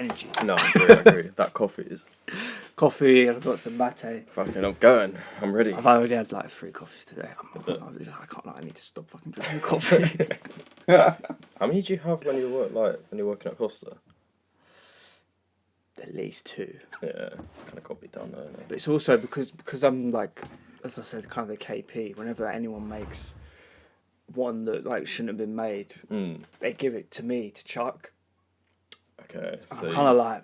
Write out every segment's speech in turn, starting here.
energy. No, I agree. That coffee is... Coffee, I've got some mate. Fucking, I'm going. I'm ready. I've already had like 3 coffees today. I can't lie, I need to stop fucking drinking coffee. How many do you have when you're working at Costa? At least 2. Yeah, kind of got to be done though, isn't it? But it's also because I'm like, as I said, kind of the KP. Whenever anyone makes one that like shouldn't have been made, they give it to me to chuck. Okay, so I'm kind of like,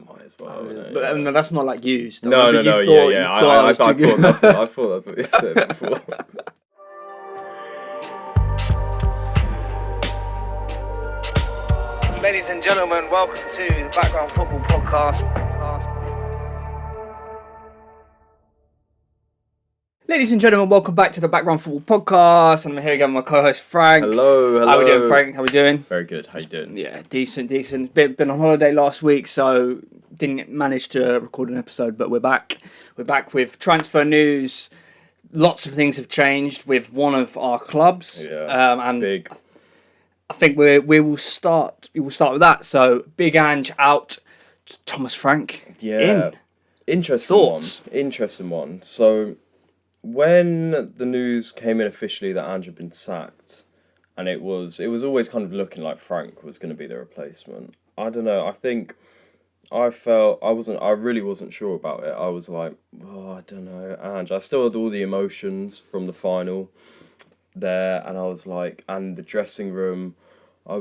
might as well. But that's not like used. No, yeah. I thought that's what you said before. Ladies and gentlemen, welcome to the Background Football Podcast. Ladies and gentlemen, welcome back to the Background Football Podcast. I'm here again with my co-host Frank. Hello. How are we doing, Frank? How are we doing? Very good. How you doing? Yeah, decent. Been on holiday last week, so didn't manage to record an episode, but we're back. We're back with transfer news. Lots of things have changed with one of our clubs. Yeah, and big. I think we will start. We will start with that. So, Big Ange out. Thomas Frank Yeah. in. Interesting Thoughts? one. Interesting one. So, when the news came in officially that Ange had been sacked, and it was always kind of looking like Frank was going to be the replacement. I don't know. I think I really wasn't sure about it. I was like, oh, I don't know, Ange. I still had all the emotions from the final there, and I was like, and the dressing room, I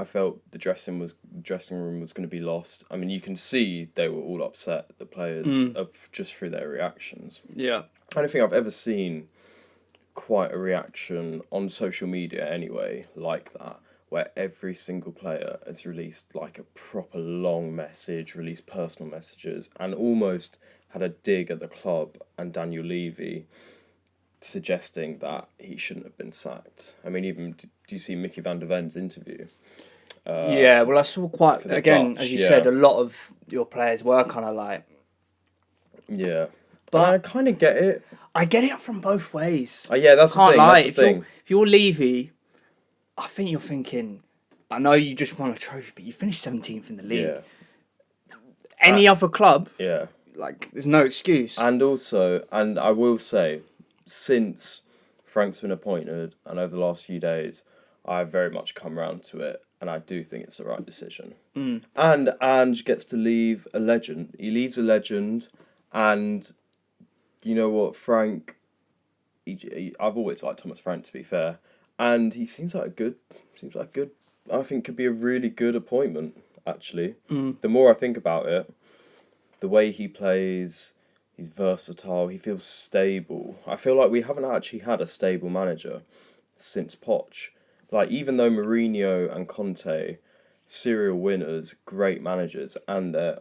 felt the dressing room was going to be lost. I mean, you can see they were all upset, the players, just through their reactions. Yeah. I don't think I've ever seen quite a reaction on social media anyway like that, where every single player has released like a proper long message, released personal messages, and almost had a dig at the club and Daniel Levy, suggesting that he shouldn't have been sacked. I mean, even do you see Mickey van der Ven's interview? Yeah, well, I saw quite again, Dutch, as you said, a lot of your players were kind of like. Yeah, But I kind of get it. I get it from both ways. Yeah, that's the thing. Lie. That's the thing. If you're Levy, I think you're thinking, I know you just won a trophy, but you finished 17th in the league. Yeah. Any other club, Yeah. like, there's no excuse. And also, and I will say, since Frank's been appointed, and over the last few days, I've very much come round to it, and I do think it's the right decision. And Ange gets to leave a legend. He leaves a legend, and you know what, Frank, I've always liked Thomas Frank, to be fair, and he seems like good, I think could be a really good appointment, actually. The more I think about it, the way he plays, he's versatile, he feels stable. I feel like we haven't actually had a stable manager since Poch. Like, even though Mourinho and Conte, serial winners, great managers, and they're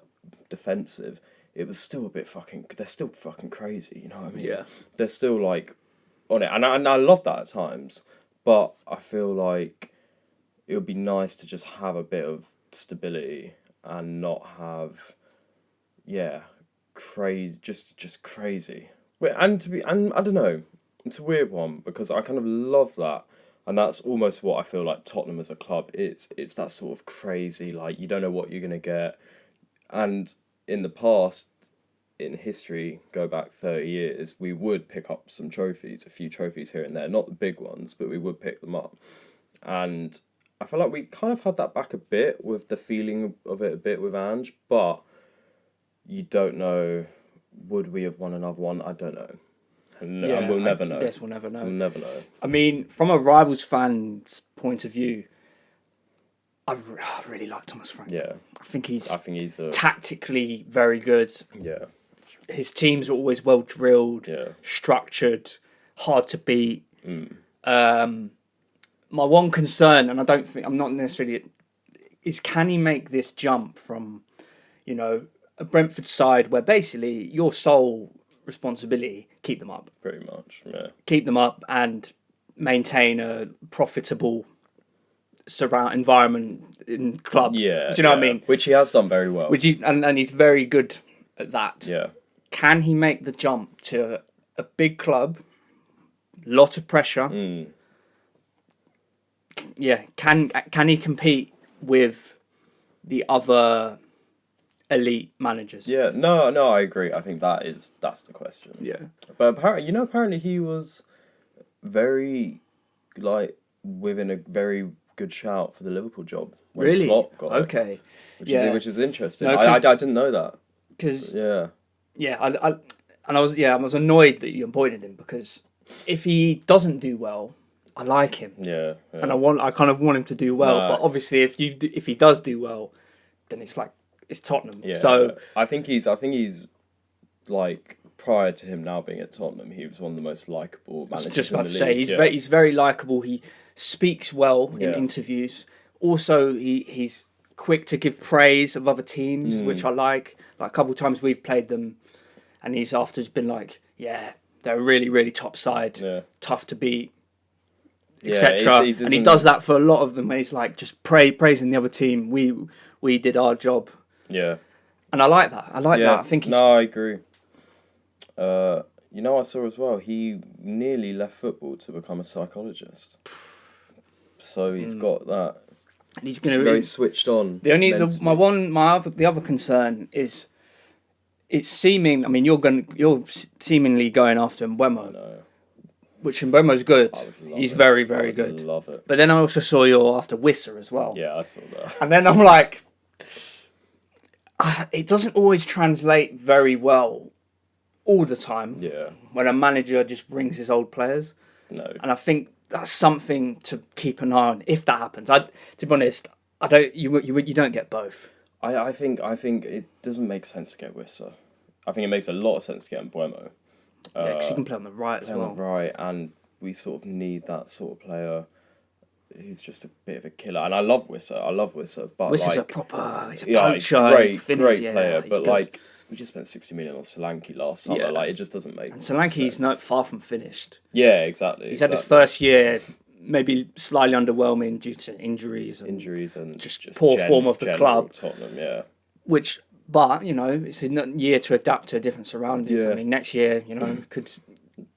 defensive, it was still a bit they're still fucking crazy, you know what I mean? Yeah. They're still, like, on it. And I love that at times, but I feel like it would be nice to just have a bit of stability and not have, crazy, just crazy. And I don't know, it's a weird one because I kind of love that, and that's almost what I feel like Tottenham as a club. It's that sort of crazy, like you don't know what you're gonna get, and in the past, in history, go back 30 years, we would pick up some trophies, a few trophies here and there, not the big ones, but we would pick them up, and I feel like we kind of had that back a bit with the feeling of it a bit with Ange, but you don't know, would we have won another one? I don't know. And we'll never know. Yes, we'll never know. We'll never know. I mean, from a rivals fan's point of view, I really like Thomas Frank. Yeah. I think he's a... tactically very good. Yeah. His teams are always well drilled, structured, hard to beat. My one concern, and I'm not necessarily, is can he make this jump from, a Brentford side where basically your sole responsibility, keep them up. Pretty much, yeah. Keep them up and maintain a profitable environment in club. Yeah. Do you know what I mean? Which he has done very well. And he's very good at that. Yeah. Can he make the jump to a big club? Lot of pressure. Yeah. Can he compete with the other elite managers. Yeah, no, I agree. I think that's the question. Yeah. But apparently he was very, like, within a very good shout for the Liverpool job when Really? Slot got it, Okay. which is interesting. No, I didn't know that. Because Yeah. I was annoyed that you appointed him, because if he doesn't do well, I like him. Yeah. And I kind of want him to do well. No. But obviously, if he does do well, then it's Tottenham. Yeah. So I think he's like, prior to him now being at Tottenham, he was one of the most likable I was managers just in about the to league. say he's very likable. He speaks well in Yeah. interviews. Also, he's quick to give praise of other teams, which I like. Like a couple of times we've played them, and he's afterwards been like, "Yeah, they're a really, really top side, Yeah. tough to beat, Yeah, etc." he And he does that for a lot of them. Where he's like just praising the other team. We did our job, Yeah. and I like that. I like that. I think he's I agree. I saw as well, he nearly left football to become a psychologist. So he's got that. and he's He's going very to. switched on. The other concern is it's seeming. I mean, you're seemingly going after Mbeumo, No, which Mbeumo's good. I would love He's it. very, very I would good. love it. But then I also saw you're after Wisser as well. Yeah, I saw that. And then I'm like, it doesn't always translate very well all the time Yeah, when a manager just brings his old players. no. And I think that's something to keep an eye on if that happens. To be honest, I don't. You don't get both. I think it doesn't make sense to get Wisser. I think it makes a lot of sense to get Mbeumo. Yeah, because you can play on the right as Play on well. the right, and we sort of need that sort of player who's just a bit of a killer. And I love Wisser, but Wisser's like, a proper. He's a yeah, poacher. great yeah, player. he's But good. like, we just spent 60 million on Solanke last summer. Yeah. Like, it just doesn't make. And Solanke's sense. not far from finished. Yeah, exactly. He's had his first year maybe slightly underwhelming due to injuries and just poor form of the general club. Tottenham, yeah. Which, but it's a year to adapt to different surroundings. Yeah. I mean, next year, could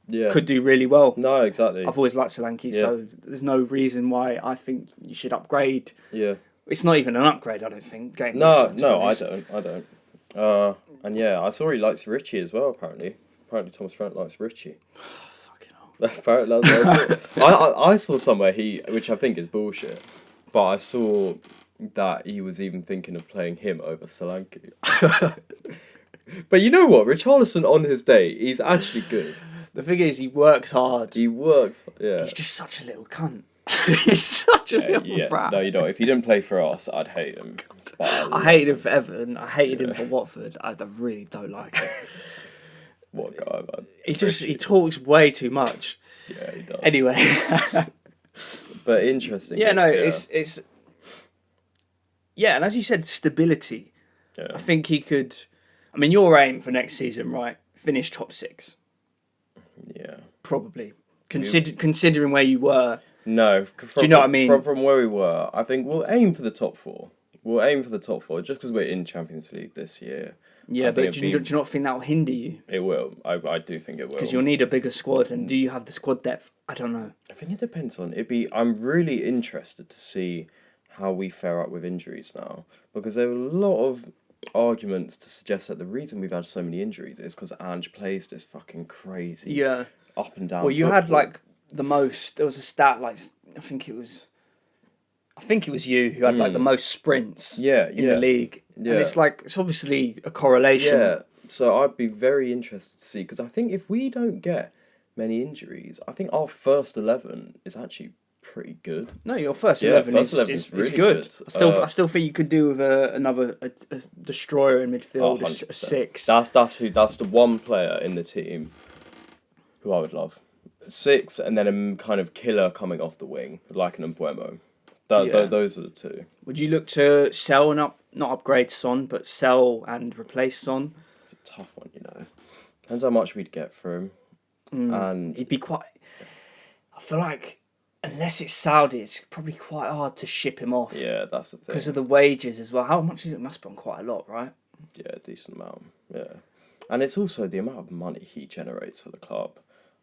Yeah. do really well. No, exactly. I've always liked Solanke, so there's no reason why I think you should upgrade. Yeah. It's not even an upgrade, I don't think. Getting No, Wisser, to be no, I honest. don't. And yeah, I saw he likes Richie as well. Apparently, Thomas Frank likes Richie. Fucking hell. Apparently, that's what I saw somewhere which I think is bullshit, but I saw that he was even thinking of playing him over Solanke. But you know what, Richarlison on his day, he's actually good. The thing is, he works hard. He works, yeah. He's just such a little cunt. He's such a little rat. No, you don't. If he didn't play for us, I'd hate him. But I hated him for Everton. I hated him for Watford. I really don't like it. What guy, man? He talks way too much. Yeah, he does. Anyway. But interesting. It's and as you said, stability. Yeah. I think he could. I mean, your aim for next season, right? Finish top 6, Yeah. probably. Considering where you were. No. Do you know what I mean? From where we were, I think we'll aim for the top 4. Just because we're in Champions League this year. Yeah, I but think do you not think that will hinder you? It will. I do think it will. Because you'll need a bigger squad, and do you have the squad depth? I don't know. I think it depends on I'm really interested to see how we fare up with injuries now, because there are a lot of arguments to suggest that the reason we've had so many injuries is because Ange plays this fucking crazy up and down. Well, you had like the most. There was a stat like I think it was you who had like the most sprints. in the league. Yeah. And it's obviously a correlation. Yeah, so I'd be very interested to see, because I think if we don't get many injuries, I think our first 11 is actually pretty good. No, your first 11 is really good. good. I still think you could do with another destroyer in midfield, a 6. That's the one player in the team who I would love. 6, and then a kind of killer coming off the wing, like an Mbeumo. Those are the two. Would you look to sell and not upgrade Son, but sell and replace Son? It's a tough one, Depends how much we'd get for him. And He'd be quite. I feel like unless it's Saudi, it's probably quite hard to ship him off. yeah, that's the thing. Because of the wages as well. How much is it? Must be on quite a lot, right? Yeah, a decent amount. Yeah, and it's also the amount of money he generates for the club.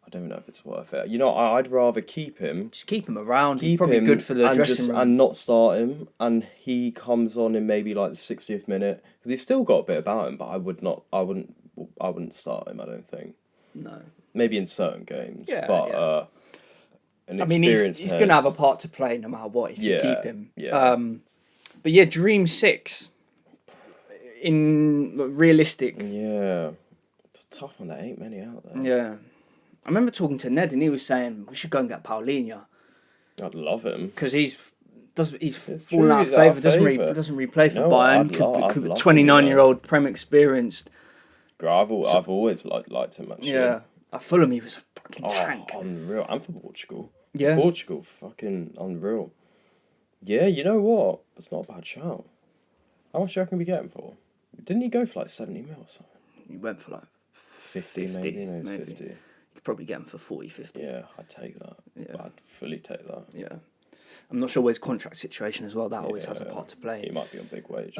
I don't know if it's worth it. You know, I'd rather keep him. Just keep him around. He's Keep probably him good for the and dressing just room. and not start him, and he comes on in maybe like the 60th minute because he's still got a bit about him. But I wouldn't start him. I don't think. No. Maybe in certain games, Yeah, but yeah. an I mean, experienced he's going to have a heads- part to play no matter what if you Yeah, keep him. yeah. But yeah, Dream 6. In realistic. Yeah, it's a tough one. There ain't many out there. Yeah. I remember talking to Ned and he was saying we should go and get Paulinho I'd love him. because he's It's fallen true, out of he's out of favour. Doesn't favour. really play for No, Bayern. I'd love him, 29-year-old Prem experienced. I've always liked him actually. Yeah. At Fulham, he was a fucking tank. Unreal. And for Portugal. Yeah. Portugal, fucking unreal. Yeah, you know what? It's not a bad shout. How much do you reckon we get him for? Didn't he go for like 70 mil or something? He went for like 50 50, maybe? No, it's maybe. 50. He'd probably get him for 40, 50. Yeah, I'd take that. Yeah. I'd fully take that. Yeah. I'm not sure what his contract situation as well. That always has a Yeah. part to play. He might be on big wages.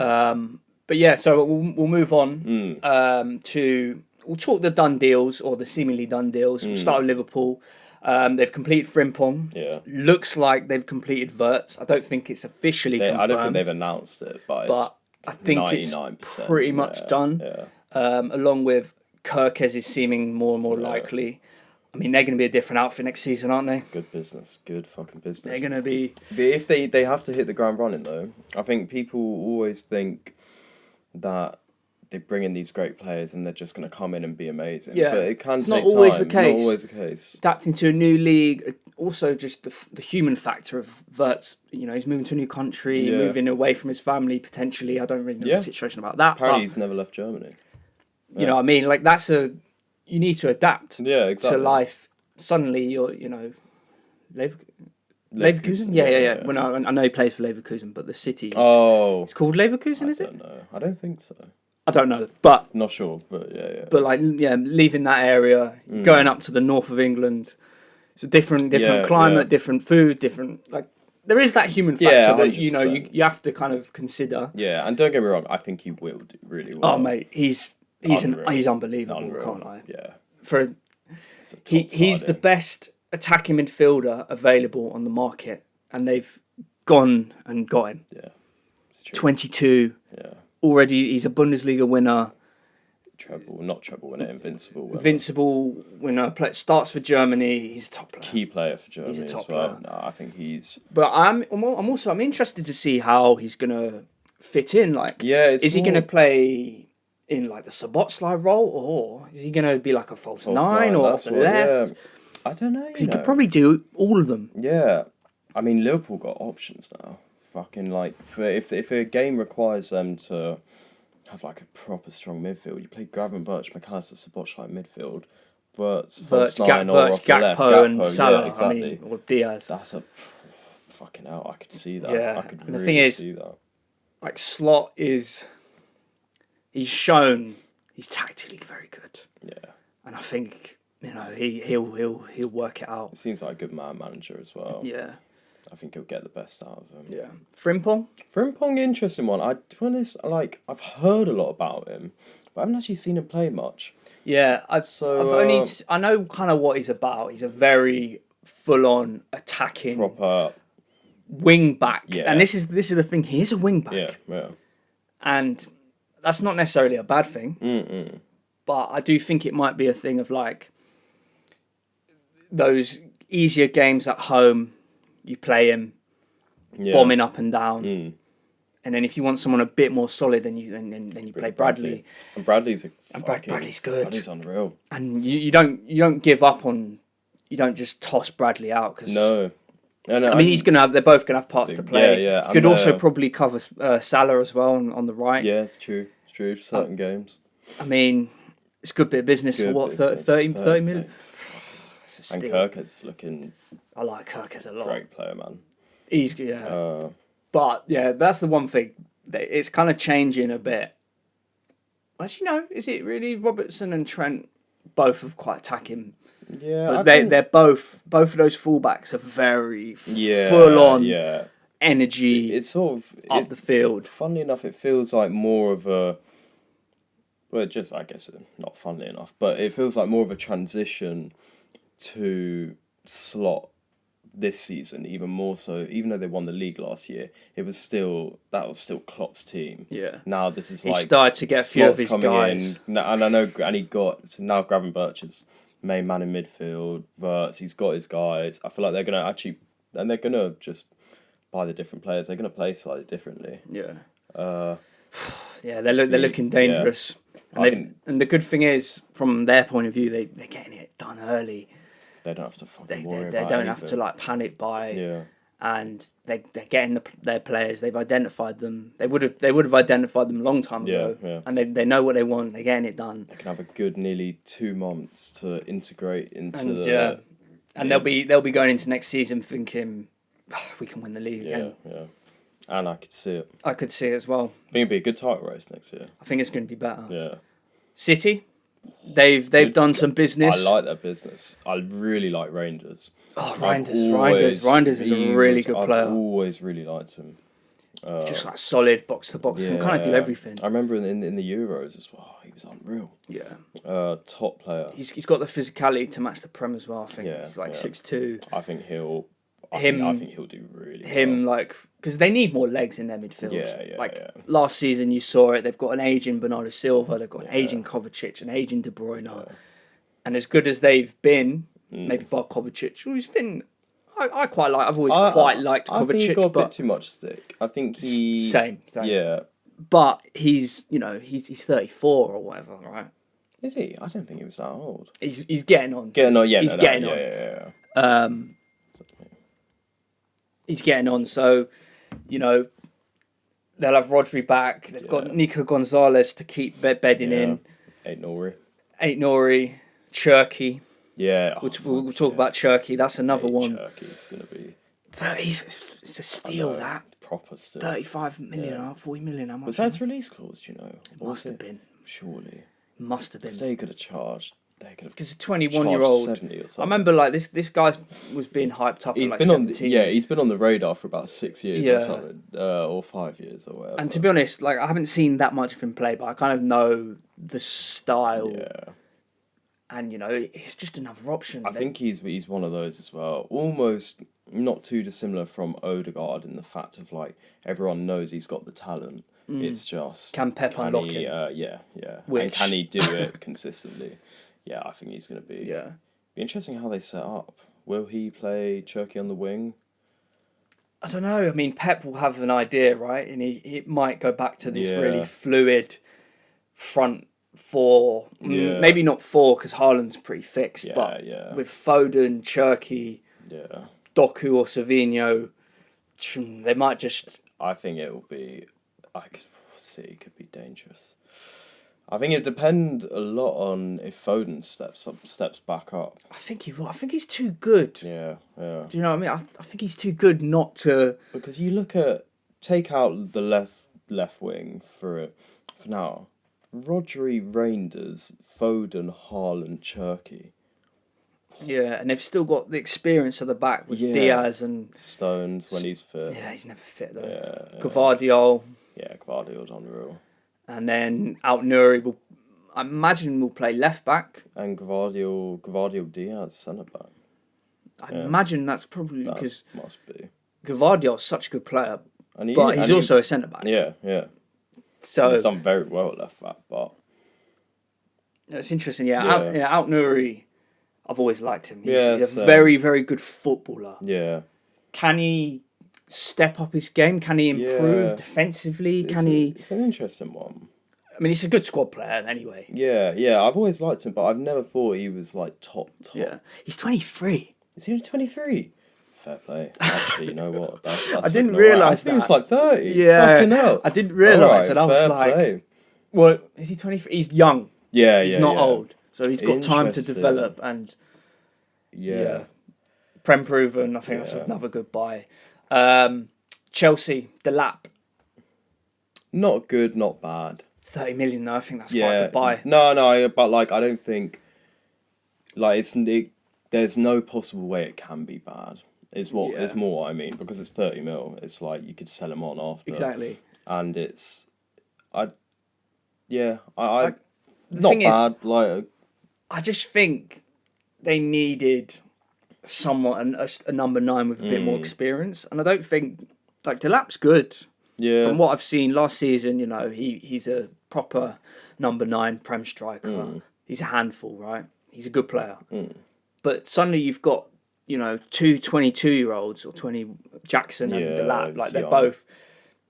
But yeah, so we'll move on we'll talk the done deals or the seemingly done deals. We'll start with Liverpool. They've completed Frimpong. Yeah. Looks like they've completed Wirtz. I don't think it's officially confirmed. I don't think they've announced it, but I think 99%, it's pretty much done. Yeah. Along with Kirkes is seeming more and more likely. I mean, they're going to be a different outfit next season, aren't they? Good business. Good fucking business. They're going to be... But if they have to hit the ground running, though, I think people always think that they bring in these great players and they're just going to come in and be amazing. Yeah. But it can It's take not always time. the case. Not always the case. Adapting to a new league, also just the human factor of Wirtz. You know, he's moving to a new country, Yeah. moving away from his family, potentially. I don't really know Yeah. the situation about that. Apparently, But, he's never left Germany. you know what I mean? Like, you need to adapt Yeah, exactly. to life. Suddenly, you're, Leverkusen? Yeah. Well, no, I know he plays for Leverkusen, but the city is... Oh. It's called Leverkusen, is I it? don't know. I don't think so. I don't know, but Not sure, but yeah. but like leaving that area, going up to the north of England, it's a different Yeah, climate, yeah. different food, different like there is that human factor Yeah, that you 100%. you have to kind of consider. Yeah, and don't get me wrong, I think he will do really well. Oh mate, he's Unreal. unbelievable, Unreal. can't I? Yeah. For It's a top he's the signing. best attacking midfielder available on the market, and they've gone and got him. Yeah. It's true. 22 Yeah. already. He's a Bundesliga winner. Not treble winner, invincible winner. Invincible winner. Starts for Germany. He's a top player. Key player for Germany He's a top as well. player. No, I think he's... But I'm interested to see how he's gonna fit in. Like, Yeah, it's is he more- gonna play in like the Soboslai role, or is he gonna be like a false False nine or off that's the what- left? Yeah. I don't know. Because he could probably do all of them. Yeah. I mean, Liverpool got options now. Fucking like, if a game requires them to have like a proper strong midfield, you play Gravenberch, McAllister, Szoboszlai midfield, Wirtz, false nine, or off the left. Gakpo, and Salah. Yeah, exactly. I mean, or Diaz. That's a fucking hell. I could see that. Yeah, I could and the really thing is- see that. Like Slot is, he's shown he's tactically very good, Yeah. and I think he'll work it out. It seems like a good manager as well. Yeah, I think he'll get the best out of him. yeah. Frimpong. Frimpong, interesting one. To be honest, like, I've heard a lot about him, but I haven't actually seen him play much. Yeah, I know kind of what he's about. He's a very full-on attacking Proper, wing back, Yeah. and this is the thing. He is a wing back, yeah. and that's not necessarily a bad thing. But I do think it might be a thing of like those easier games at home. You play him Yeah. bombing up and down, and then if you want someone a bit more solid, then you play Bradley. And Bradley's Bradley's good. Bradley's unreal. And you don't give up on. You don't just toss Bradley out because No. I mean, they're both gonna have parts to play. Yeah. You could and, also probably cover Salah as well on the right. Yeah, it's true. It's true for certain games. I mean, it's a good bit of business Good for what, business. 30 million? Perfect. It's a And steal. Kirk is looking I like Kirkes a lot. great player, man. He's but yeah, that's the one thing. It's kind of changing a bit. Actually, is it really Robertson and Trent both of quite attacking? Yeah, But they're both of those fullbacks are very yeah, full on Yeah, energy it's sort of up the field. Funnily enough, it feels like more of a. Well, just I guess not funnily enough, but it feels like more of a transition to slot this season even more so. Even though they won the league last year, that was still Klopp's team. Yeah. Now this is He like started to get a few of slots his coming guys. in, and I know, and he got so now Gravenberch is main man in midfield. Verts, he's got his guys. I feel like they're gonna just buy the different players. They're gonna play slightly differently. Yeah. Uh, Yeah, they're looking dangerous. And the good thing is, from their point of view, they're getting it done early. They don't have to fucking They worry they about don't anything. have to like panic buy. Yeah. And they're getting their players. They've identified them. They would have identified them a long time ago. Yeah. And they know what they want. They're getting it done. They can have a good nearly 2 months to integrate into And they'll be going into next season thinking, we can win the league again. Yeah. And I could see it. I could see it as well. I think it'd be a good title race next year. I think it's going to be better. Yeah. City, they've done some business. I like their business. I really like Rangers. Oh, Reinders is a really good player. I've always really liked him. Just like solid box to box. Can kind of do everything. I remember in the Euros as well. He was unreal. Yeah. Top player. He's got the physicality to match the Prem as well. I think he's like 6'2". I think he'll. I think he'll do really. Because they need more legs in their midfield. Last season you saw it. They've got an aging Bernardo Silva. They've got an aging Kovacic, an aging De Bruyne, and as good as they've been, maybe bar Kovacic, who's been. I quite like. I've always quite liked Kovacic. I think he got a bit too much stick. I think he same. Yeah. But he's 34 or whatever, right? Is he? I don't think he was that old. He's getting on. He's getting on. He's getting on. So, they'll have Rodri back. They've got Nico Gonzalez to keep bedding in. Eight Nori, Cherky. Yeah. We'll talk about Cherky. That's another one. Cherky's going to be... 30, it's a steal, that. Proper steal. 35 million, 40 million. How much? Was that his release clause, do you know? It must have been. Surely. Must have been. They could have charged... Because a 21-year-old, 70 or something. I remember like this guy was being hyped up. He's been 17. He's been on the radar for about 6 years or something, or 5 years or whatever. And to be honest, like I haven't seen that much of him play, but I kind of know the style. Yeah. And it's just another option. I think he's one of those as well. Almost not too dissimilar from Odegaard in the fact of like everyone knows he's got the talent. It's just can Pep unlock him? Yeah. Which... And can he do it consistently? Yeah, I think he's going to be... Yeah. Be interesting how they set up. Will he play Cherky on the wing? I don't know. I mean, Pep will have an idea, right? And he might go back to this really fluid front four. Yeah. Maybe not four, because Haaland's pretty fixed. But with Foden, Cherky, Doku or Savinho, they might just... I think it will be... I could see it could be dangerous. I think it depends a lot on if Foden steps back up. I think he will. I think he's too good. Yeah. Do you know what I mean? I think he's too good not to. Because you take out the left wing for now. Rodri, Reinders, Foden, Haaland, Cherky. Yeah, and they've still got the experience at the back with Diaz and Stones when he's fit. Yeah, he's never fit though. Yeah. Gvardiol. Yeah, Gvardiol's unreal. And then Nuri I imagine will play left back. And Gvardiol Diaz centre back. I imagine that's probably because must be. Gvardiol's such a good player, but he's also a centre back. Yeah. So he's done very well at left back, but it's interesting. Nuri, I've always liked him. He's a very, very good footballer. Yeah. Can he step up his game? Can he improve defensively? It's an interesting one. I mean, he's a good squad player anyway. Yeah. I've always liked him, but I've never thought he was like top. Yeah, he's 23. Is he only 23? Fair play. Actually, you know what? That's I didn't realise that. He was like 30. Yeah, fucking hell. I didn't realise, and I was like, play. "Well, is he 23? He's young. He's not old, so he's got time to develop." And Prem proven. I think that's another good buy. Chelsea, the lap. Not good, not bad. 30 million though. I think that's quite a good buy. No, but like I don't think like there's no possible way it can be bad. It's more what I mean, because it's 30 mil. It's like you could sell them on after. Exactly. And it's not bad. I just think they needed someone, a number 9 with a bit more experience. And I don't think, like, Delap's good. Yeah. From what I've seen last season, you know, he's a proper number 9 Prem striker. He's a handful, right? He's a good player. But suddenly you've got, you know, two 22-year-olds or 20, Jackson and Delap. Like, they're both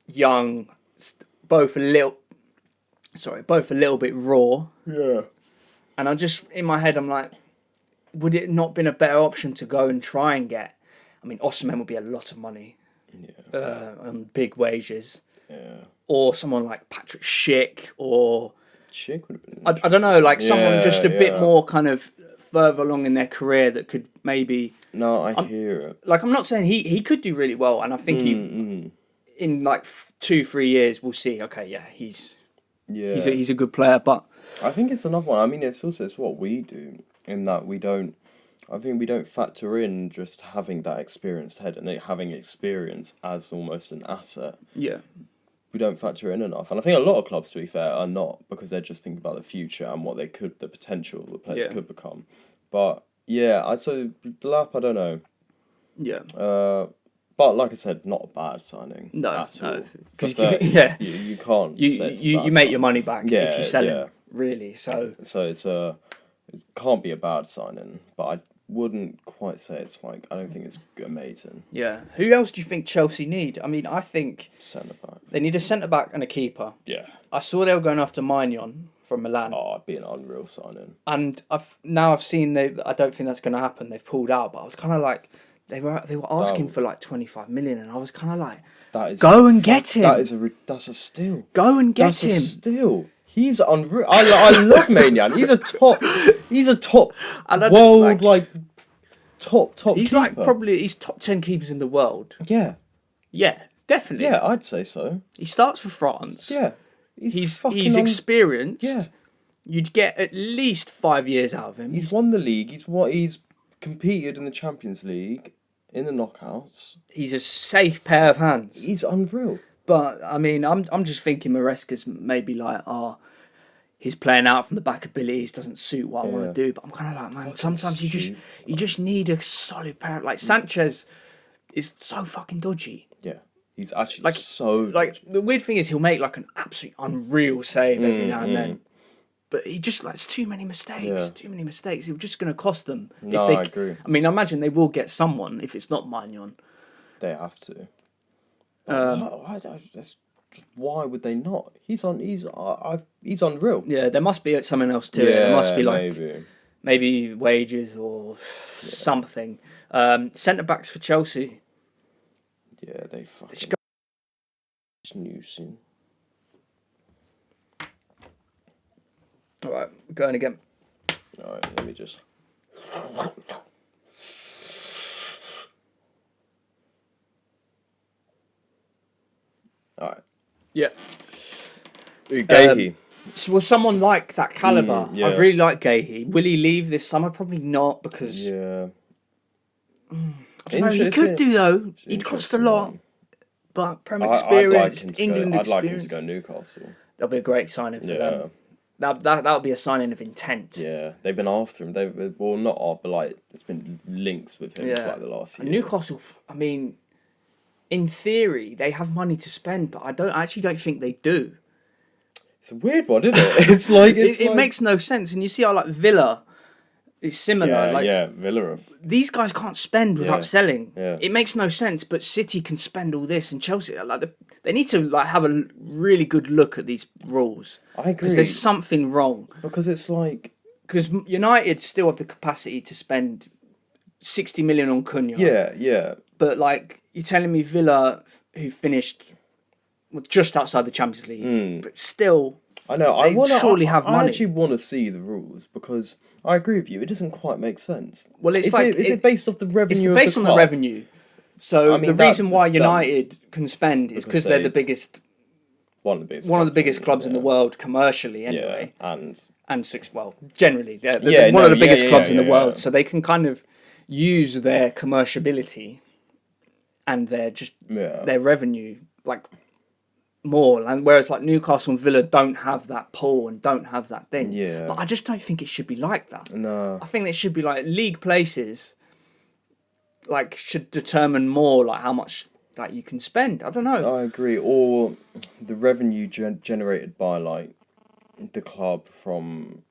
young, both a little bit raw. Yeah. And I just, in my head, I'm like, would it not been a better option to go and try and get, I mean, Osimhen would be a lot of money. And big wages. Yeah. Or someone like Patrick Schick, or Schick would have been. I don't know, like someone just a bit more kind of further along in their career that could maybe. No, I hear it. Like, I'm not saying he could do really well, and I think he in like 2-3 years we'll see. Okay, yeah, he's a good player, but I think it's another one. I mean, it's what we do in that we don't. I think we don't factor in just having that experienced head and having experience as almost an asset. Yeah. We don't factor in enough. And I think a lot of clubs, to be fair, are not, because they're just thinking about the future and what the potential the players could become. But yeah, so Delap, I don't know. Yeah. But like I said, not a bad signing. No, at all. because you can't. You make your money back if you sell him, really. So it can't be a bad signing, but I wouldn't quite say it's like, I don't think it's amazing. Yeah. Who else do you think Chelsea need? I mean, I think Centre back. they need a centre back and a keeper. Yeah. I saw they were going after Maignan from Milan. Oh, it'd be an unreal signing. And I've seen I don't think that's going to happen. They've pulled out, but I was kind of like, they were asking for like 25 million, and I was kind of like, go and get him. That's a steal. Go and get That's him. a steal. He's unreal. I love Maignan. He's a top world, top He's keeper. like he's top 10 keepers in the world. Yeah. Yeah, definitely. Yeah, I'd say so. He starts for France. Yeah. He's experienced. Yeah. You'd get at least 5 years out of him. He's won the league. He's competed in the Champions League, in the knockouts. He's a safe pair of hands. He's unreal. But I mean, I'm just thinking Maresca's maybe like, his playing out from the back abilities doesn't suit what I want to do. But I'm kind of like, man, sometimes you just need a solid pair. Like Sanchez is so fucking dodgy. Yeah, he's actually so dodgy. Like, the weird thing is he'll make like an absolute unreal save every now and then. But he just, like, it's too many mistakes. Too many mistakes. It's just going to cost them. No, I agree. I mean, I imagine they will get someone if it's not Maignan. They have to. Why would they not? He's unreal. Yeah, there must be something else to it. There must be like maybe wages or something. Centre backs for Chelsea. Yeah, they fucking snoozing. All right, we're going again. All right, let me just. All right. Yeah. Gahey. So will someone like that calibre? Yeah. I really like Gahey. Will he leave this summer? Probably not, because Yeah. I don't know. He could do though. He'd cost a lot, but Premier experience, England experience. I'd like him to go Newcastle. That'll be a great signing for them. That would be a signing of intent. Yeah, they've been after him. But like there's been links with him for like the last year. And Newcastle, I mean, in theory, they have money to spend, but I actually don't think they do. It's a weird one, isn't it? It's like it makes no sense. And you see how like Villa is similar. Villa. These guys can't spend without selling. Yeah. It makes no sense. But City can spend all this, and Chelsea they need to like have a really good look at these rules. I agree. Because there's something wrong. Because it's like United still have the capacity to spend 60 million on Cunha. Yeah. But like you're telling me Villa, who finished just outside the Champions League, but still, I know. I actually want to see the rules because I agree with you. It doesn't quite make sense. Well, is it based off the revenue? It's based on the revenue. So the reason why United can spend is because they're the biggest. One of the biggest clubs in the world commercially, anyway. Yeah, generally, they're one of the biggest clubs in the world, so they can kind of use their commerciality and their revenue, like more, and whereas like Newcastle and Villa don't have that pull and don't have that thing. Yeah. But I just don't think it should be like that. No. I think it should be like league places. Like should determine more like how much like you can spend. I don't know. I agree. Or the revenue generated by like the club from,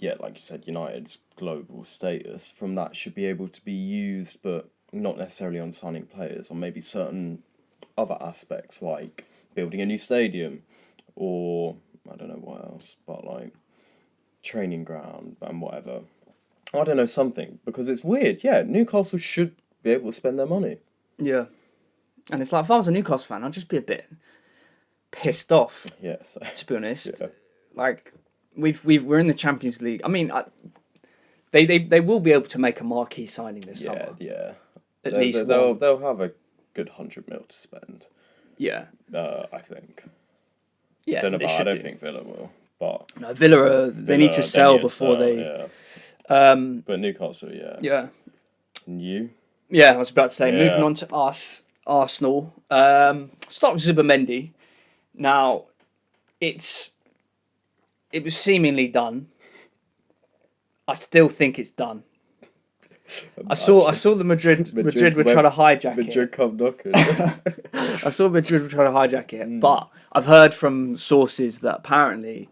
like you said, United's global status from that should be able to be used, but not necessarily on signing players, or maybe certain other aspects like building a new stadium, or I don't know what else, but like training ground and whatever. I don't know, something, because it's weird. Yeah, Newcastle should be able to spend their money. Yeah, and it's like if I was a Newcastle fan, I'd just be a bit pissed off. Yeah, so, To be honest, yeah. like we're in the Champions League. I mean, they will be able to make a marquee signing this summer. Yeah. At least they'll have a good 100 mil to spend. Yeah. I think. Yeah. I they don't think Villa will, but No, Villa. They need to sell before they. Yeah. But Newcastle, yeah. Yeah. And you? Yeah, I was about to say. Yeah. Moving on to us, Arsenal. Start with Zubimendi. Now, it was seemingly done. I still think it's done. I saw the Madrid were trying to hijack it. Madrid come knocking. I saw Madrid were trying to hijack it, but I've heard from sources that apparently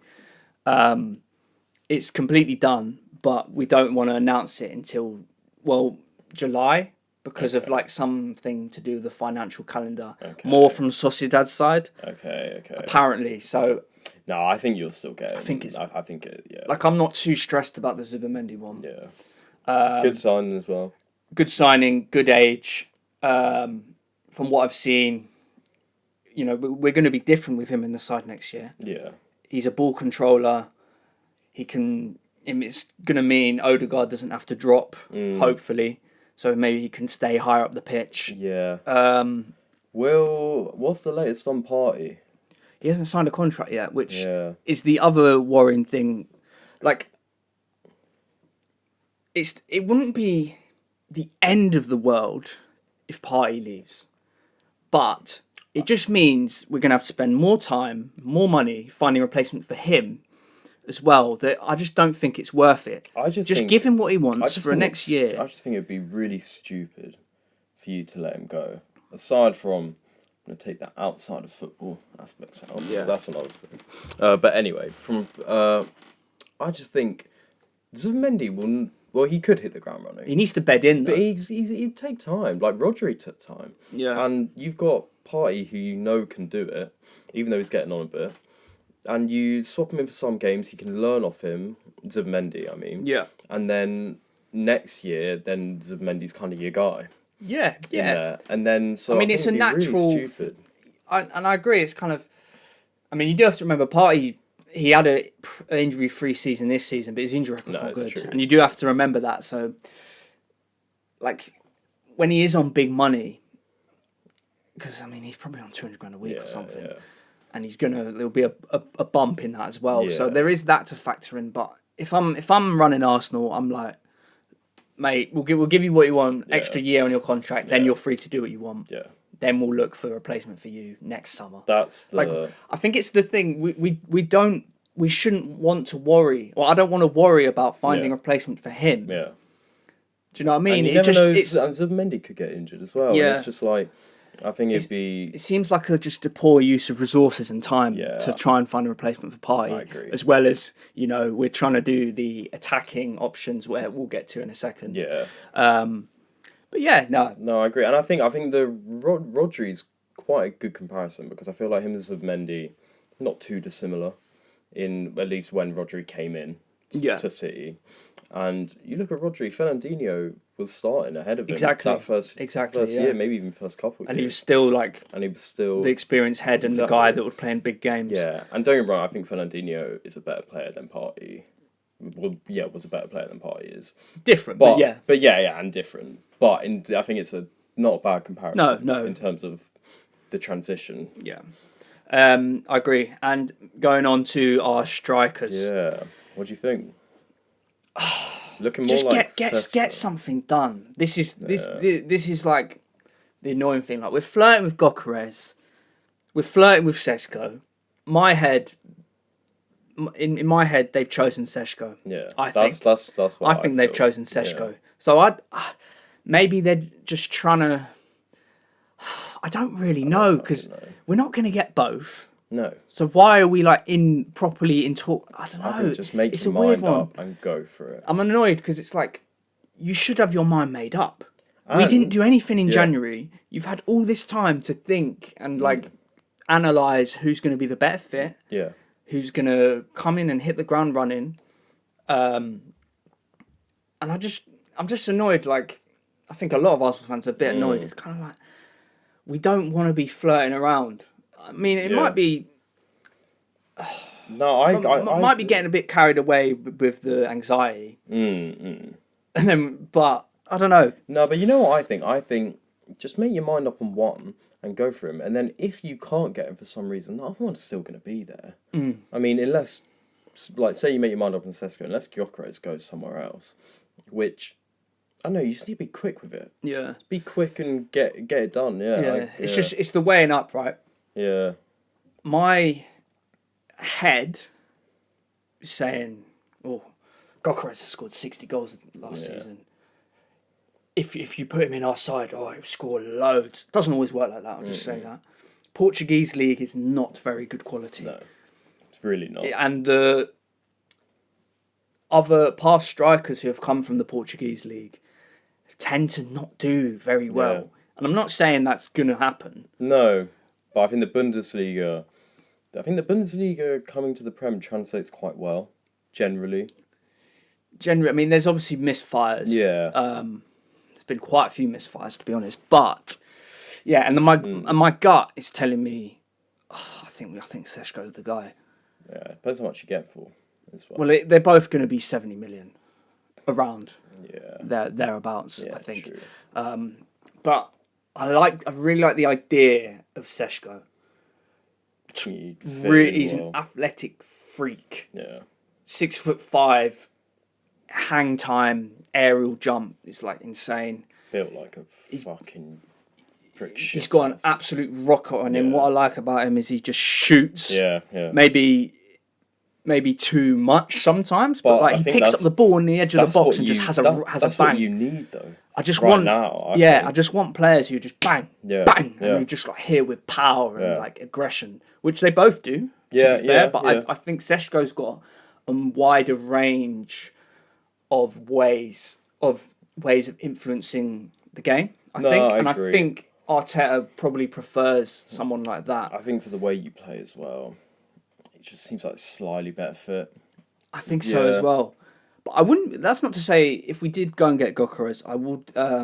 it's completely done, but we don't want to announce it until July because of like something to do with the financial calendar. Okay. More from Sociedad's side. Okay. Apparently, so No, I think you'll still get it. I think it's- I think it. Yeah. like I'm not too stressed about the Zubimendi one. Yeah. Good signing as well. Good signing, good age. From what I've seen, you know, we're going to be different with him in the side next year. Yeah. He's a ball controller. He can. It's going to mean Odegaard doesn't have to drop, hopefully. So maybe he can stay higher up the pitch. Yeah. Um, what's the latest on Party? he hasn't signed a contract yet, which Yeah. is the other worrying thing. Like, it wouldn't be the end of the world if Party leaves, but it just means we're going to have to spend more time, more money finding a replacement for him as well. That I just don't think it's worth it. I just think- give him what he I wants just for think next it's- year. I just think it'd be really stupid for you to let him go. Aside from, I'm going to take that outside of football aspects out. Yeah. That's another thing. But anyway, I just think Zubimendi will. Well, he could hit the ground running. He needs to bed in, though. But he'd take time. Like Rodri took time. Yeah. And you've got Party who you know can do it, even though he's getting on a bit. And you swap him in for some games, he can learn off him, Zubimendi, I mean. Yeah. And then next year, then Zubimendi's kind of your guy. Yeah. in there. And then, so I mean, think it's a it'd be natural. Really stupid. I agree. It's kind of. I mean, you do have to remember, Party. He had an injury-free season this season, but his injury record was No, not it's good, true, and you do have to remember that. So, like, when he is on big money, because I mean, he's probably on 200 grand a week or something, Yeah. and there'll be a bump in that as well. So Yeah. there is that to factor in. But if I'm running Arsenal, I'm like, mate, we'll give you what you want, extra year on your contract, then Yeah. you're free to do what you want. Yeah. Then we'll look for a replacement for you next summer. That's the... Like, I think it's the thing we shouldn't want to worry. Well, I don't want to worry about finding a replacement for him. yeah. Do you know what I mean? And you It never just know, it's, and Zubimendi could get injured as well. Yeah. And it's just like, I think it'd be... it seems like just a poor use of resources and time Yeah. to try and find a replacement for Party. I agree. As well as, you know, we're trying to do the attacking options where we'll get to in a second. Yeah. But yeah, no. No, I agree. And I think the Rodri's quite a good comparison, because I feel like him and Zubimendi, not too dissimilar, in at least when Rodri came in to City. And you look at Rodri, Fernandinho was starting ahead of him. Exactly. That first Exactly, yeah. year, maybe even first couple of And he was years. still like And he was still... the experienced head and the Exactly. guy that would play in big games. Yeah, and don't get me wrong, I think Fernandinho is a better player than Party. Well, yeah, was a better player than Party is. Different, but yeah. But yeah, and different. But I think it's not a bad comparison. No. In terms of the transition. Yeah. I agree. And going on to our strikers. Yeah. What do you think? Looking more Just like get Cesco. something done. This is like the annoying thing. Like, we're flirting with Gyökeres. we're flirting with Sesko. In my head, they've chosen Sesko. Yeah, I that's think. that's what I think they've feel. chosen Sesko. Yeah. So maybe they're just trying to. I don't really know because we're not going to get both. No, So why are we like properly in talk? I don't know. I think just make it's your a weird mind one. up and go for it. I'm annoyed because it's like you should have your mind made up. We And- didn't do anything in yeah. January. You've had all this time to think and like analyze who's going to be the better fit, Yeah, who's going to come in and hit the ground running. And I'm just annoyed. Like, I think a lot of Arsenal fans are a bit annoyed. It's kind of like we don't want to be flirting around. I mean, it might be. no, I might be getting a bit carried away with the anxiety. And then, but I don't know. No, but you know what I think? I think just make your mind up on one and go for him. And then if you can't get him for some reason, the other one's still going to be there. I mean, unless, like, say you make your mind up on Sesko, unless Gyökeres goes somewhere else, which, I don't know, you just need to be quick with it. Yeah. Be quick and get it done, yeah. It's the weighing up, right? Yeah. My head is saying, oh, Gyökeres has scored 60 goals last season. If you put him in our side, he'll score loads. Doesn't always work like that, I'll just say that. Portuguese league is not very good quality. No, it's really not. And the other past strikers who have come from the Portuguese league tend to not do very well. Yeah. And I'm not saying that's going to happen. No, but I think the Bundesliga coming to the Prem translates quite well, generally. Generally, I mean, there's obviously misfires. Yeah. There's been quite a few misfires, to be honest. But yeah, and my gut is telling me, I think Seshko's the guy. Yeah, depends how much you get for as well. Well, they're both going to be 70 million, around Yeah. thereabouts. Yeah, I think. true. But I really like the idea of Seshko. He's an athletic freak. Yeah. 6'5", hang time, aerial jump is like insane. Built like a fucking prick shit. He's got an absolute rocket on him. Yeah. What I like about him is he just shoots. Yeah, yeah. Maybe too much sometimes, but like I he think picks up the ball on the edge of the that's box what and just has that's a bang. what you need though. I just right want now. I just want players who just bang, Yeah, bang, yeah. and who just like here with power and Yeah. like aggression, which they both do. Yeah, to be fair, yeah, but yeah. I think Seshko's got a wider range of ways of influencing the game. I agree. think Arteta probably prefers someone like that. I think for the way you play as well, it just seems like slightly better fit. I think so Yeah. as well. But I wouldn't. That's not to say if we did go and get Gyökeres, I would. I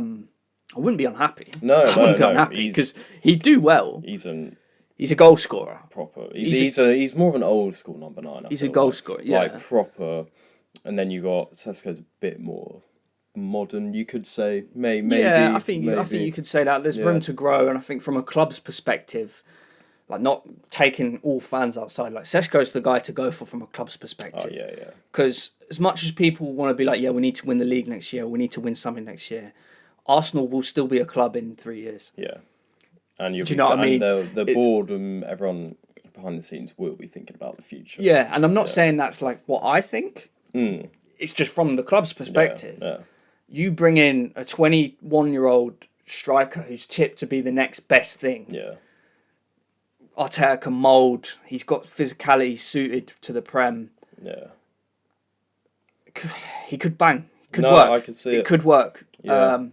wouldn't be unhappy. No, I wouldn't be no, unhappy because he'd do well. He's He's a goal scorer. proper. He's more of an old school number 9. He's a goal scorer. Yeah. Like proper. And then you got Sesko's a bit more modern, you could say. Maybe. Yeah, I think you could say that. There's Yeah. room to grow, and I think from a club's perspective, like not taking all fans outside, like Seshko's the guy to go for from a club's perspective. Oh yeah. Because as much as people want to be like, yeah, we need to win the league next year, we need to win something next year, Arsenal will still be a club in 3 years. Yeah. And Do you know what I mean? The board and everyone behind the scenes will be thinking about the future. Yeah, and I'm not saying that's like what I think. It's just from the club's perspective. Yeah. You bring in a 21-year-old striker who's tipped to be the next best thing. Yeah. Arteta can mould. He's got physicality suited to the Prem. Yeah. He could bang. Could No, work. I could see it. could work. Yeah.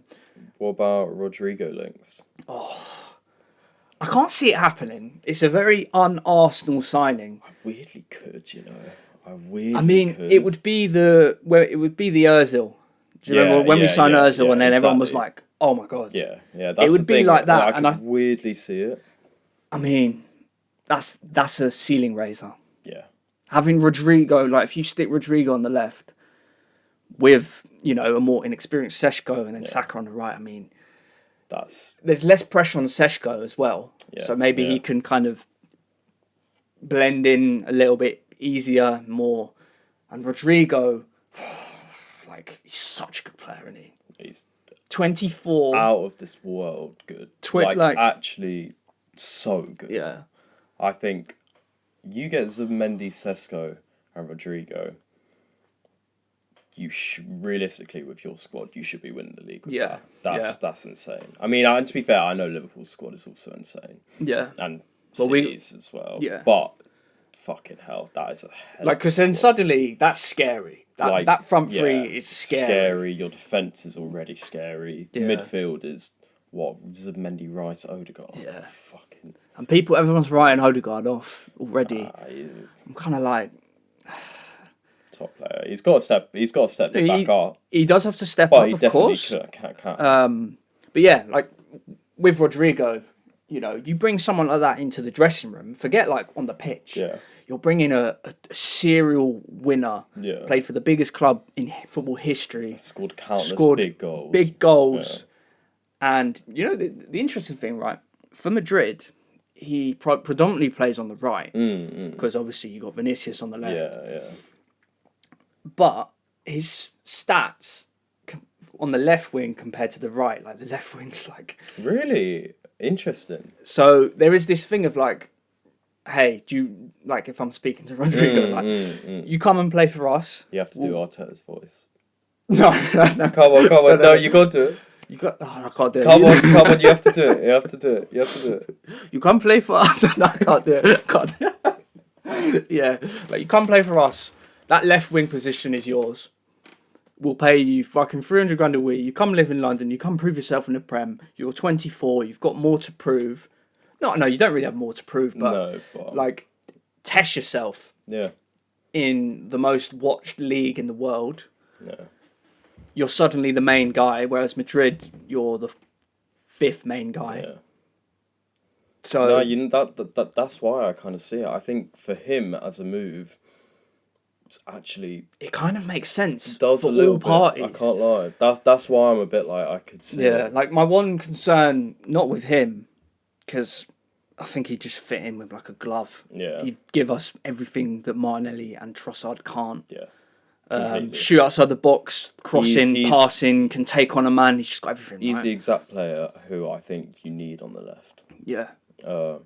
What about Rodrigo links? I can't see it happening. It's a very un-Arsenal signing. I weirdly could, you know. I mean, it would be the Özil. Do you remember when we signed Özil and then everyone was like, "Oh my god." Yeah. That's would the be thing. like that, I and could weirdly see it. I mean, that's a ceiling raiser. Yeah. Having Rodrigo, like if you stick Rodrigo on the left with, a more inexperienced Seshko and then Saka on the right, I mean, there's less pressure on Seshko as well. Yeah, So maybe he can kind of blend in a little bit easier, more. And Rodrigo, like, he's such a good player, isn't he? He's 24. out of this world good. Actually so good. Yeah. I think you get Zubimendi, Sesko, and Rodrigo. Realistically, with your squad, you should be winning the league. With that's insane. I mean, and to be fair, I know Liverpool's squad is also insane. Yeah, and City's as well. Yeah, but fucking hell, that is a hell. Like, because then suddenly that's scary. That front three is scary. Your defense is already scary. Yeah. Midfield is what Zubimendi, Rice, Odegaard. Yeah. Fucking. And everyone's writing Odegaard off already. I'm kind of like. Top player. He's got to step back up. He does have to step up, of course. Can. But yeah, like with Rodrigo, you bring someone like that into the dressing room. Forget like on the pitch. Yeah. You're bringing a serial winner. Yeah. Played for the biggest club in football history. Scored countless big goals. Yeah. And the interesting thing, right? For Madrid, he predominantly plays on the right because obviously you got Vinicius on the left. Yeah. But his stats on the left wing compared to the right, like the left wing's like... Really? Interesting. So there is this thing of like, hey, do you... Like if I'm speaking to Rodrigo, you come and play for us. You have to do Arteta's voice. No. Come on. No, you got to. I can't do it. Come on, you have to do it. You come play for us. No, I can't do it. Yeah, like you come play for us. That left wing position is yours. We'll pay you fucking 300 grand a week. You come live in London. You come prove yourself in the Prem. You're 24. You've got more to prove. No, you don't really have more to prove, but like test yourself. Yeah. In the most watched league in the world. Yeah. You're suddenly the main guy, whereas Madrid, you're the fifth main guy. Yeah. So that's why I kind of see it. I think for him as a move. It's actually... It kind of makes sense it does for a little all parties. I can't lie. That's why I'm a bit like, I could see it. Like my one concern, not with him, because I think he'd just fit in with like a glove. Yeah. He'd give us everything that Martinelli and Trossard can't. Yeah. Shoot outside the box, crossing, passing, can take on a man. He's just got everything. He's the exact player who I think you need on the left. Yeah. Do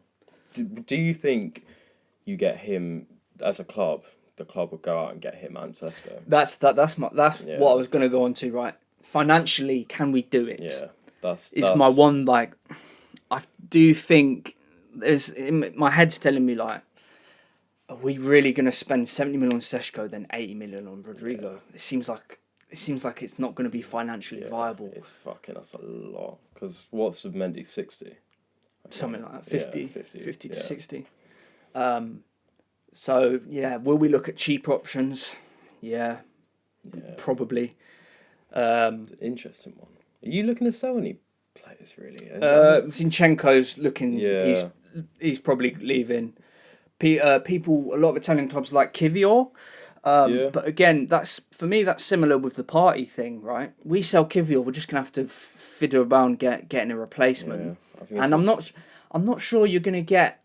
you think you get him as a club... The club will go out and get him and Sesko. That's what I was going to go on to, right? Financially, can we do it? Yeah, that's my one, like, I do think my head's telling me, like, are we really going to spend 70 million on Sesko, then 80 million on Rodrigo? Yeah. It seems like it's not going to be financially viable. That's a lot. Because what's Zubimendi, 60? Something like that, 50 to 60. So, yeah, will we look at cheaper options? Yeah. Probably. It's an interesting one. Are you looking to sell any players, really? Zinchenko's looking... Yeah. He's probably leaving. A lot of Italian clubs like Kivior. But again, for me, that's similar with the party thing, right? We sell Kivior, we're just going to have to fiddle around getting a replacement. Yeah, and I'm not sure you're going to get...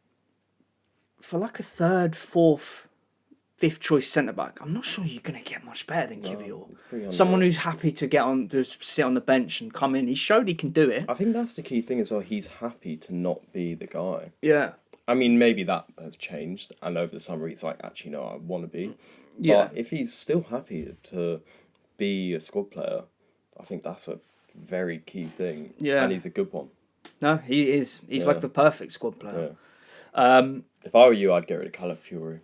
For like a third, fourth, fifth choice centre back, I'm not sure you're going to get much better than Kivior. Someone who's happy to sit on the bench and come in. He showed he can do it. I think that's the key thing as well. He's happy to not be the guy. Yeah. I mean, maybe that has changed, and over the summer he's like, actually, no, I want to be. Yeah. But if he's still happy to be a squad player, I think that's a very key thing. Yeah. And he's a good one. No, he is. He's like the perfect squad player. Yeah. If I were you, I'd get rid of Calafiori.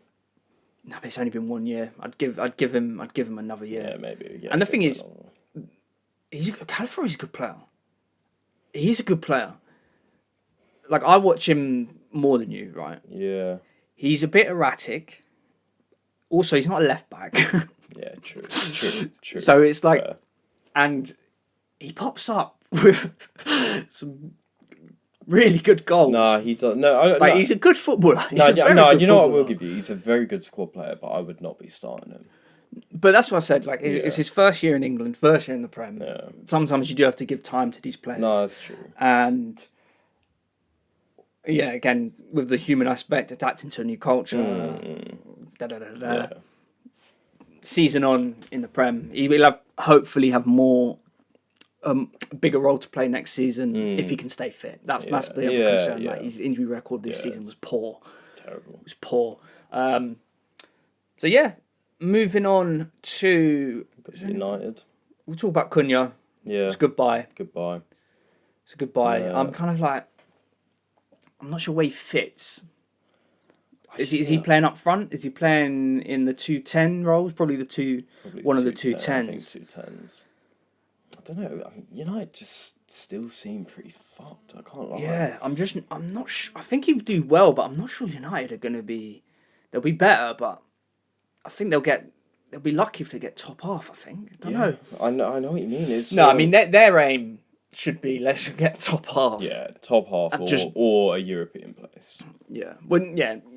No, but it's only been 1 year. I'd give him another year. Yeah, maybe. Yeah, and the thing is, Calafiori's a good player. He's a good player. Like, I watch him more than you, right? Yeah. He's a bit erratic. Also, he's not a left back. Yeah, true. So it's like, and he pops up with some really good goals. No, he does. No, he's a good footballer. You know what I will give you? He's a very good squad player, but I would not be starting him. But that's what I said. Like, it's his first year in England, first year in the Prem. Yeah. Sometimes you do have to give time to these players. No, that's true. And yeah, again, with the human aspect, adapting to a new culture. Yeah. Season on in the Prem, he will hopefully have more. Bigger role to play next season if he can stay fit. That's the other concern. Yeah. Like, his injury record this season was poor. terrible. It was poor. So yeah, moving on to United. we'll talk about Cunha. Yeah. It's goodbye. Goodbye. It's a goodbye. Yeah. I'm kind of like, I'm not sure where he fits. Is he playing up front? Is he playing in the 2-10 roles? Probably one of the 2-10s. I think 2-10s. I don't know. I mean, United just still seem pretty fucked. I can't lie. Yeah, I'm not sure. I think he'll do well, but I'm not sure United are going to be. They'll be better, but I think they'll be lucky if they get top half. I think. I don't know. I know what you mean. It's I mean their aim should be let's get top half. Yeah, top half or a European place. Yeah.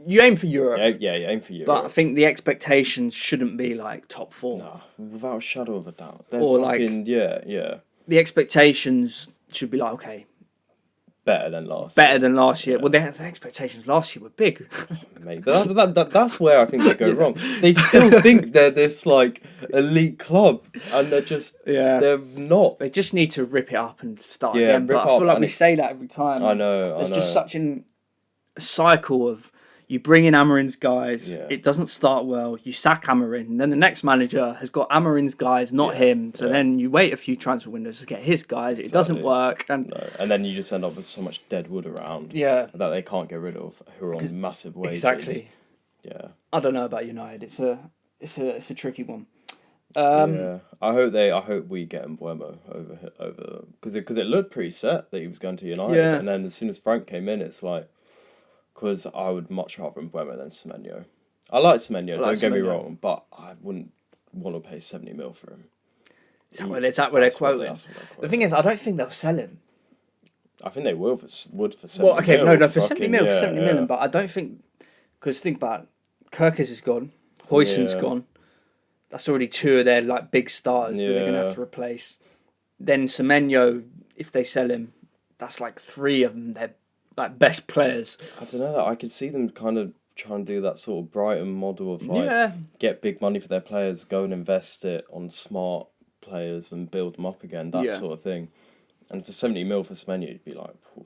You aim for Europe. Yeah, you aim for Europe. But I think the expectations shouldn't be like top 4. No, without a shadow of a doubt. Or yeah. The expectations should be like, okay, better than last year. Well, the expectations last year were big. Mate, that's where I think they go wrong. They still think they're this like elite club, and they're not. They just need to rip it up and start again. But I feel like we say that every time. I know. There's just such a cycle of you bring in Amorim's guys, it doesn't start well, you sack Amorim, and then the next manager has got Amorim's guys, not him, so then you wait a few transfer windows to get his guys, it doesn't work, and then you just end up with so much dead wood around that they can't get rid of, who are on massive wages. Exactly. Yeah. I don't know about United, it's a tricky one. I hope we get Mbeumo over because it looked pretty set that he was going to United, and then as soon as Frank came in, it's like, because I would much rather Mbeumo than Semenyo. I like Semenyo, don't get me wrong, but I wouldn't want to pay 70 mil for him. Is that what they're quoting? The thing is, I don't think they'll sell him. I think they would for 70 for 70 million, but I don't think, because think about it, Kirkis is gone, Huijsen's gone. That's already 2 of their like big stars that they're going to have to replace. Then Semenyo, if they sell him, that's like 3 of them, they're like best players. I don't know, I could see them kind of trying to do that sort of Brighton model of like get big money for their players, go and invest it on smart players and build them up again, that sort of thing. And for 70 mil for Semenyo, you'd be like, poof,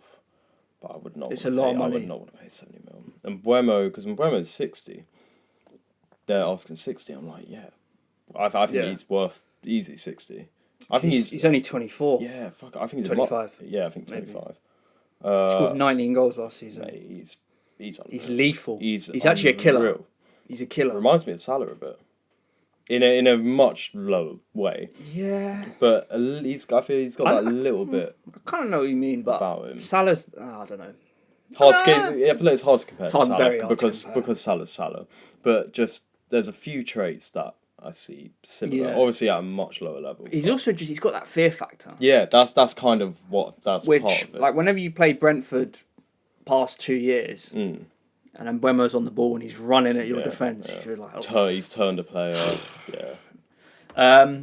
but I would not. It's a lot of money. I would not want to pay 70 mil. And Mbeumo, because Mbeumo is 60, they're asking 60. I'm like, I think he's worth easy 60. I think he's only 24. Yeah, fuck. I think he's 25. I think 25. He scored 19 goals last season. Mate, he's lethal. He's actually a killer. He's a killer. Reminds me of Salah a bit, in a much lower way. Yeah. But I feel he's got that little bit. I kind of know what you mean, but about him. Salah's. I don't know. I feel like it's hard to compare to Salah very hard because Salah's Salah, but just there's a few traits that I see similar. Yeah. Obviously at a much lower level. He's also he's got that fear factor. Yeah, that's kind of part of it. Like whenever you play Brentford past 2 years, and then Mbeumo's on the ball and he's running at your defence, you're like, he's turned a player. Yeah.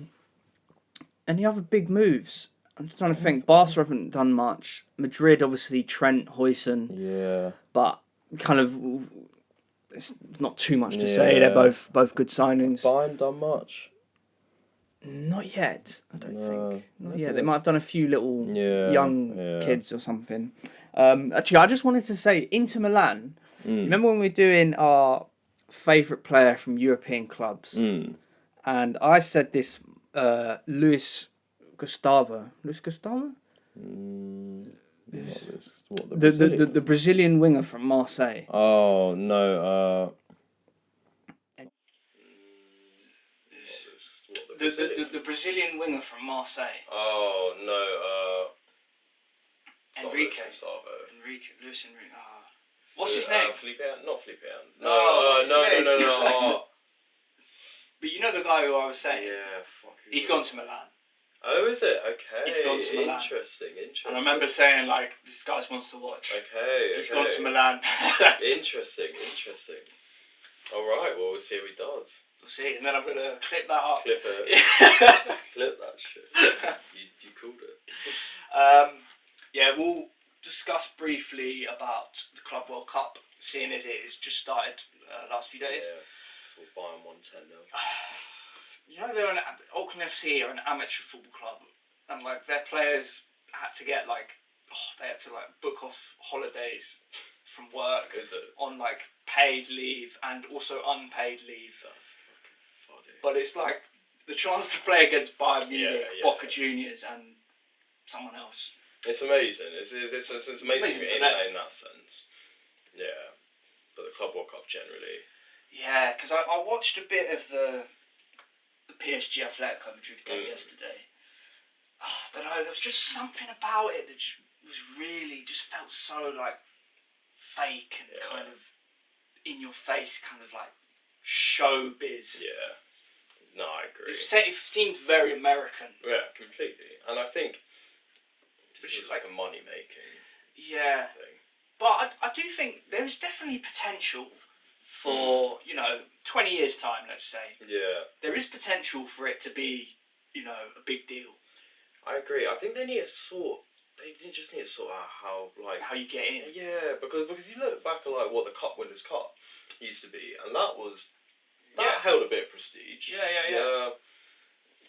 Any other big moves? I'm just trying to think. Barca haven't done much. Madrid, obviously, Trent, Huijsen. Yeah. But kind of, it's not too much to say. They're both good signings. Bayern done much? Not yet, I don't think. Not yet. They might have done a few little young kids or something. Actually, I just wanted to say, Inter Milan, remember when we were doing our favourite player from European clubs? And I said this, Luis Gustavo? The Brazilian winger from Marseille. Oh, no. The Brazilian winger from Marseille. Oh, no. Enrique. Luis Enrique. What's his name? Not Felipe. No. But you know the guy who I was saying? Yeah, He's gone to Milan. Oh, is it? Okay. He's gone to Milan. Interesting. And I remember saying, like, this guy's wants to watch. Okay. He's gone to Milan. Interesting. All right, well, we'll see how he does. We'll see, and then I'm going to clip that up. Clip that shit. You called it. We'll discuss briefly about the Club World Cup, seeing as it has just started last few days. Yeah, so Bayern 110 now. You know, Auckland FC are an amateur football club, and like their players had to get they had to book off holidays from work on like paid leave and also unpaid leave. But it's like the chance to play against Bayern Munich, Boca Juniors, and someone else. It's amazing. It's amazing in that sense. Yeah. But the Club World Cup generally. Yeah, because I watched a bit of the PSG Atletico Madrid game yesterday. Oh, I don't know, there was just something about it that was really, just felt so like fake and kind of in your face, kind of like showbiz. Yeah. No, I agree. It seemed very American. Yeah, completely. And I think this is like a money-making thing. But I do think there is definitely potential for, 20 years' time, let's say. Yeah. There is potential for it to be, a big deal. I agree. I think they just need to sort out how you get in. Yeah, because you look back at like what the Cup Winners' Cup used to be, and that held a bit of prestige. Yeah.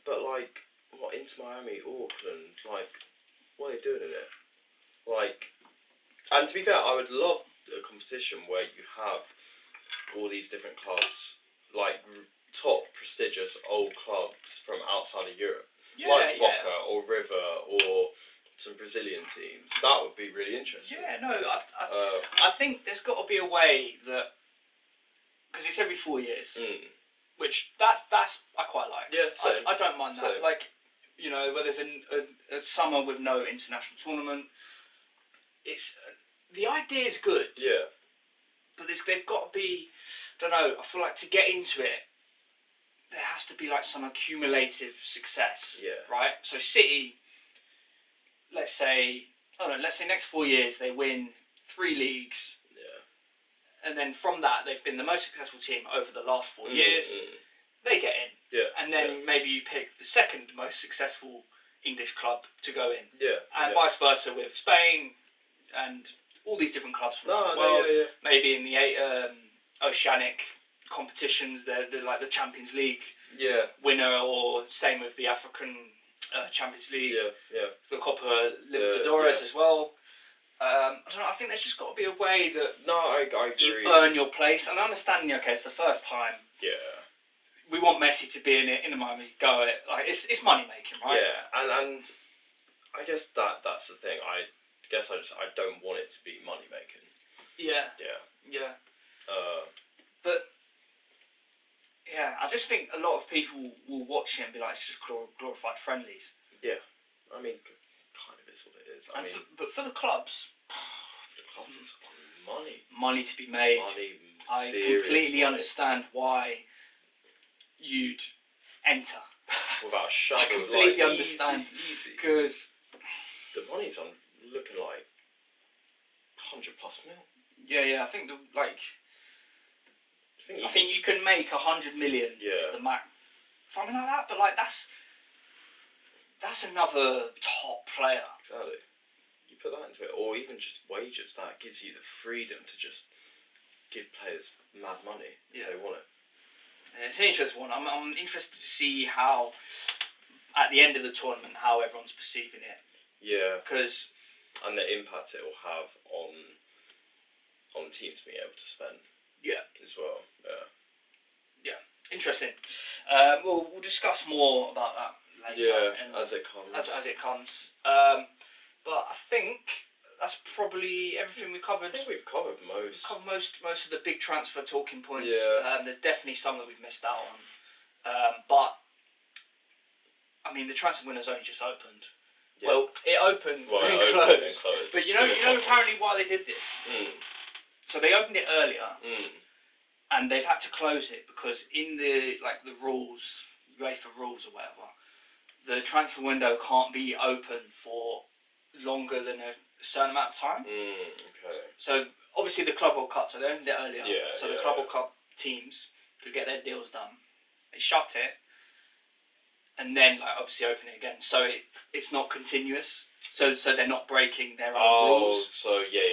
But like, Inter Miami, Auckland, like, what are they doing in it? Like, and to be fair, I would love a competition where you have all these different clubs, like top prestigious old clubs from outside of Europe, like Boca or River or some Brazilian teams. That would be really interesting. Yeah, no, I think there's got to be a way that, because it's every 4 years, which that's I quite like. Yeah, same. I don't mind that. Same. Like, where there's a summer with no international tournament. It's the idea is good. Yeah. But they've got to be, I don't know, I feel like to get into it, there has to be like some accumulative success. Yeah. Right? So City, let's say next 4 years they win 3 leagues. Yeah. And then from that they've been the most successful team over the last 4 years. They get in. Yeah. And then maybe you pick the second most successful English club to go in. Yeah. And vice versa with Spain and all these different clubs from around the world. Yeah. Maybe in the oceanic competitions, they're like the Champions League winner, or same with the African Champions League. Yeah. The Copa Libertadores as well. I don't know. I think there's just got to be a way that I agree. you earn your place. And I understand, it's the first time. Yeah. We want Messi to be in it, in the moment, go it. Like it's money making, right? Yeah, and I guess that's the thing. I guess I don't want it to be money making. Yeah. But I just think a lot of people will watch it and be like, it's just glorified friendlies. Yeah, I mean, kind of is what it is. But for the clubs, it's money. Money to be made. I completely understand why you'd enter. Without a shadow. I completely understand. Because the money's looking like 100+ mil. Yeah. I think I think you can make 100 million. The max, something like that. But like that's another top player. Exactly. You put that into it, or even just wages. That gives you the freedom to just give players mad money if they want it. It's an interesting one. I'm interested to see how, at the end of the tournament, how everyone's perceiving it. Yeah. And the impact it will have on teams being able to spend. Yeah. As well. Yeah. Interesting. We'll discuss more about that later. Yeah. As it comes. As it comes. But I think that's probably everything we covered. I think we've covered most. We've covered most of the big transfer talking points. Yeah. There's definitely some that we've missed out on. But I mean, the transfer window's only just opened. Yeah. Well, it opened and closed. But you know apparently why they did this. So they opened it earlier, and they've had to close it because in the rules, UEFA rules or whatever, the transfer window can't be open for longer than a certain amount of time. Okay. So obviously the Club World Cup, so they opened it earlier. Yeah, the Club World Cup teams could get their deals done. They shut it, and then obviously open it again. So it's not continuous. So they're not breaking their own rules. So yeah.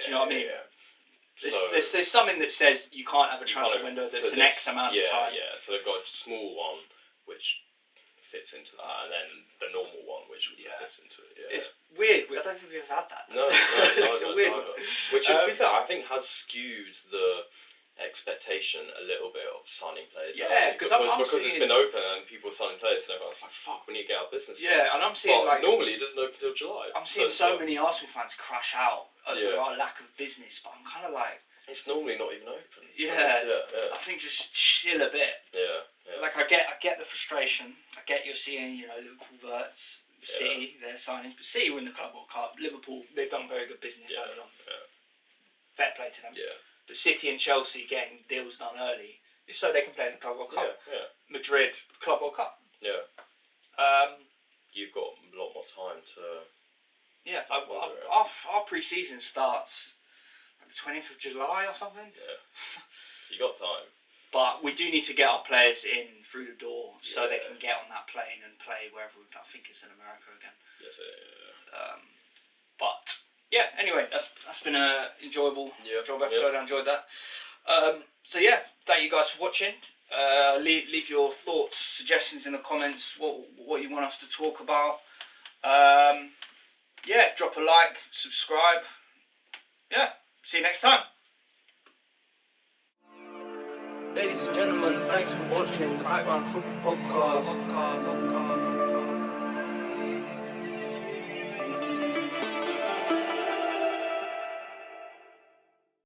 Do you know what I mean? Yeah. There's something that says you can't have a transfer window that's an X amount of time. Yeah. So they've got a small one which fits into that, and then the normal one which fits into it. Yeah. It's weird. I don't think we've ever had that. No, it's a weird one. Which, to be fair, I think has skewed the expectation a little bit of signing players. Yeah, because I'm it's seeing, been open and people are signing players, and everyone's like, "Fuck, we need to get out of business." Yeah, and I'm seeing but normally it doesn't open till July. I'm seeing so many Arsenal fans crash out over our lack of business, but I'm kind of like, it's normally not even open. Yeah. I think just chill a bit. Yeah. Like I get the frustration. I get you're seeing, Liverpool verts, City, their signings, but City win the Club World Cup. Liverpool, they've done very good business early on. Fair play to them. Yeah. But City and Chelsea getting deals done early, so they can play in the Club World Cup. Yeah. Madrid, Club World Cup. Yeah. You've got a lot more time to. Yeah, our pre-season starts the 20th of July or something. Yeah. You got time. But we do need to get our players in through the door so they can get on that plane and play wherever. I think it's in America again. Yes, But yeah, anyway, that's been a enjoyable episode. I enjoyed that. So yeah, thank you guys for watching. Leave your thoughts, suggestions in the comments. What you want us to talk about. Yeah, drop a like, subscribe. Yeah, see you next time. Ladies and gentlemen, thanks for watching the Background Football Podcast.